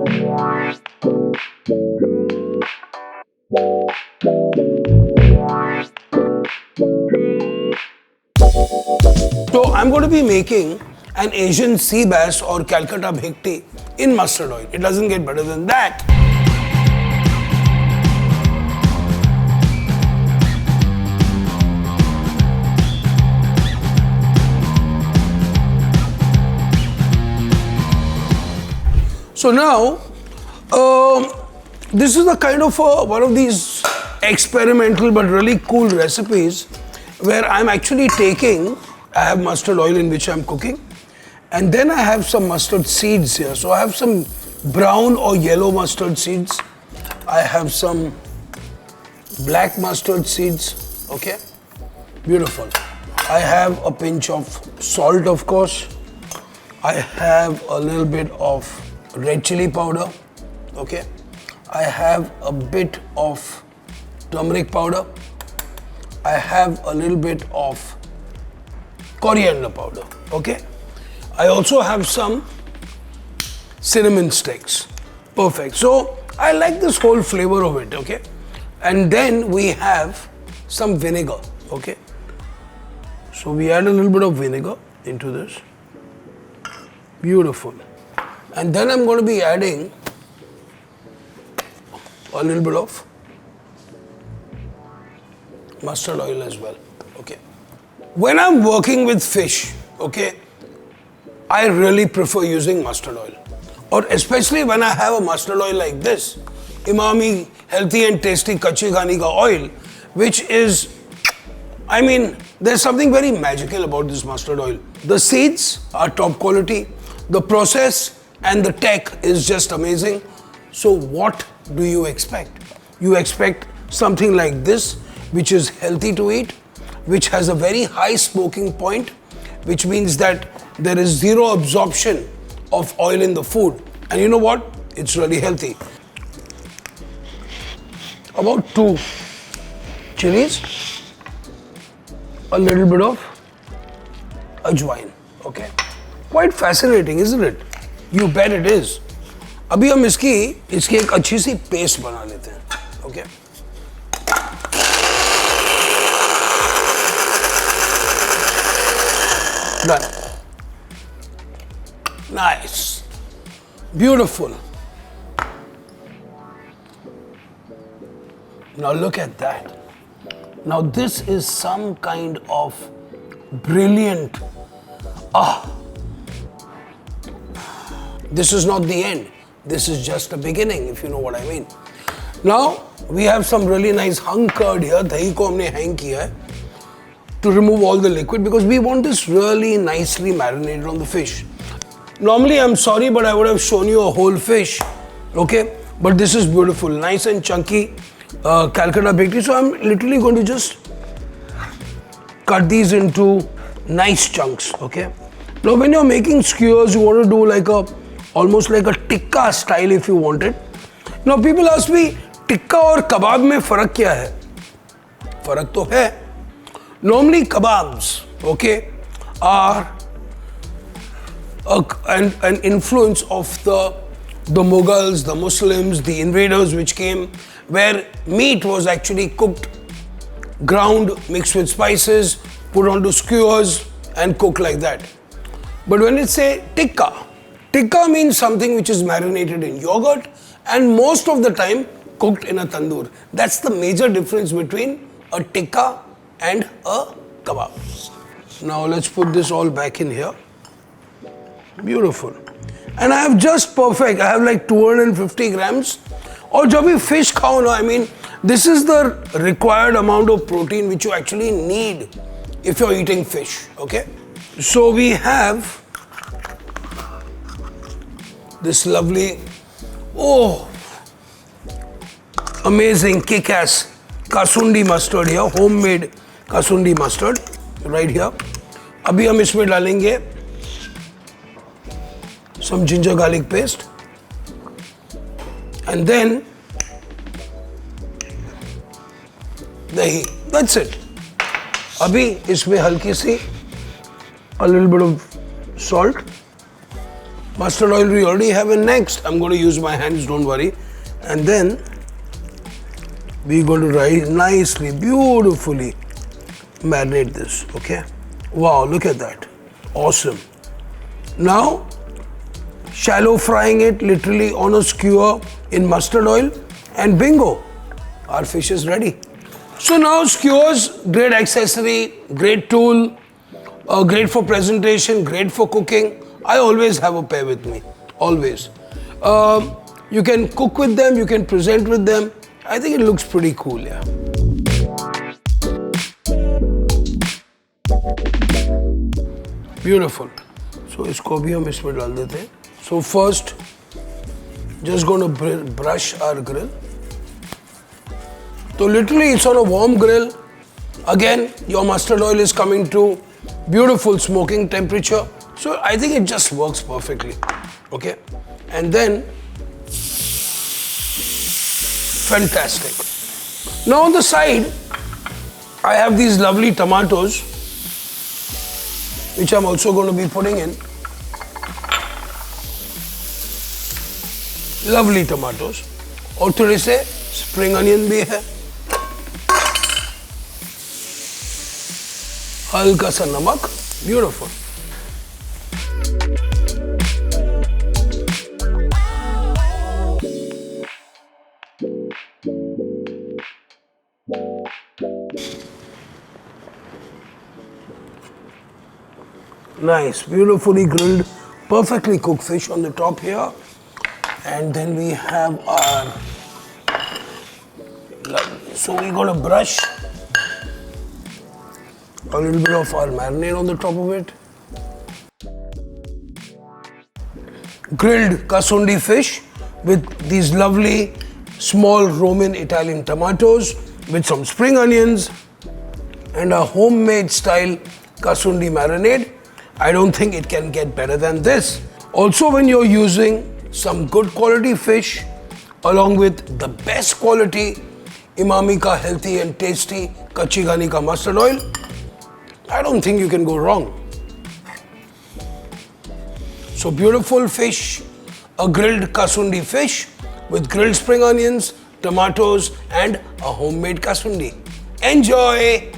So I'm going to be making an Asian sea bass or Calcutta Bhetki in mustard oil. It doesn't get better than that. So now, this is the kind of one of these experimental but really cool recipes where I'm actually taking, I have mustard oil in which I'm cooking, and then I have some mustard seeds here. So I have some brown or yellow mustard seeds. I have some black mustard seeds, okay? Beautiful. I have a pinch of salt, of course. I have a little bit of red chili powder, okay? I have a bit of turmeric powder. I have a little bit of coriander powder, okay? I also have some cinnamon sticks. Perfect. So I like this whole flavor of it, okay? And then we have some vinegar, okay? So we add a little bit of vinegar into this. Beautiful. And then I'm going to be adding a little bit of mustard oil as well, okay? When I'm working with fish, okay, I really prefer using mustard oil. Or especially when I have a mustard oil like this, umami, healthy and tasty Kacchi Ghani ka oil, which is, I mean, there's something very magical about this mustard oil. The seeds are top quality, the process and the tech is just amazing. So what do you expect? You expect something like this, which is healthy to eat, which has a very high smoking point, which means that there is zero absorption of oil in the food. And you know what? It's really healthy. About 2 chilies, a little bit of AJWIAN, okay? Quite fascinating, isn't it? You bet it is. अभी हम इसकी एक अच्छी सी paste बना लेते हैं, okay? Done. Nice. Beautiful. Now look at that. Now this is some kind of brilliant. This is not the end. This is just the beginning, if you know what I mean. Now we have some really nice hung curd here. Dahi ko humne hang kiya hai to remove all the liquid because we want this really nicely marinated on the fish. Normally, I'm sorry, but I would have shown you a whole fish, okay? But this is beautiful, nice and chunky Calcutta Bhetki. So I'm literally going to just cut these into nice chunks, okay? Now, when you're making skewers, you want to do like almost like a tikka style if you want it. Now, people ask me, tikka और kebab में फर्क क्या है? फर्क तो है. Normally, kebabs, okay, are an influence of the Mughals, the Muslims, the invaders which came, where meat was actually cooked, ground, mixed with spices, put onto skewers and cooked like that. But when it say tikka, tikka means something which is marinated in yogurt and most of the time cooked in a tandoor. That's the major difference between a tikka and a kebab. Now let's put this all back in here. Beautiful. And I have just perfect, I have like 250 grams. Or jab bhi fish khao na, I mean, this is the required amount of protein which you actually need if you're eating fish, okay? So we have this lovely, amazing kick-ass Kasundi mustard here, homemade Kasundi mustard right here. अभी हम इसमें डालेंगे some ginger garlic paste and then dahi. That's it. अभी इसमें हल्की सी a little bit of salt Mustard oil we already have, and next I'm going to use my hands, don't worry. And then we're going to nicely, beautifully marinate this, okay? Wow, look at that. Awesome. Now, shallow frying it literally on a skewer in mustard oil, and bingo, our fish is ready. So now skewers, great accessory, great tool, great for presentation, great for cooking. I always have a pair with me, always. You can cook with them, you can present with them. I think it looks pretty cool, yeah. Beautiful. So इसको भी हम इसमें डाल देते हैं. So first, just going to brush our grill. So literally it's on a warm grill. Again, your mustard oil is coming to beautiful smoking temperature. So I think it just works perfectly, okay? And then, fantastic. Now on the side, I have these lovely tomatoes, which I'm also going to be putting in. Lovely tomatoes. और थोड़े से spring onion भी है. हल्का सा नमक. Beautiful. Nice, beautifully grilled, perfectly cooked fish on the top here. And then we have our, so we're going to brush a little bit of our marinade on the top of it. Grilled Kasundi fish with these lovely small Roman Italian tomatoes with some spring onions and a homemade style Kasundi marinade. I don't think it can get better than this. Also, when you're using some good quality fish along with the best quality umami ka healthy and tasty Kacchi Ghani ka mustard oil, I don't think you can go wrong. So beautiful fish, a grilled Kasundi fish with grilled spring onions, tomatoes and a homemade Kasundi. Enjoy!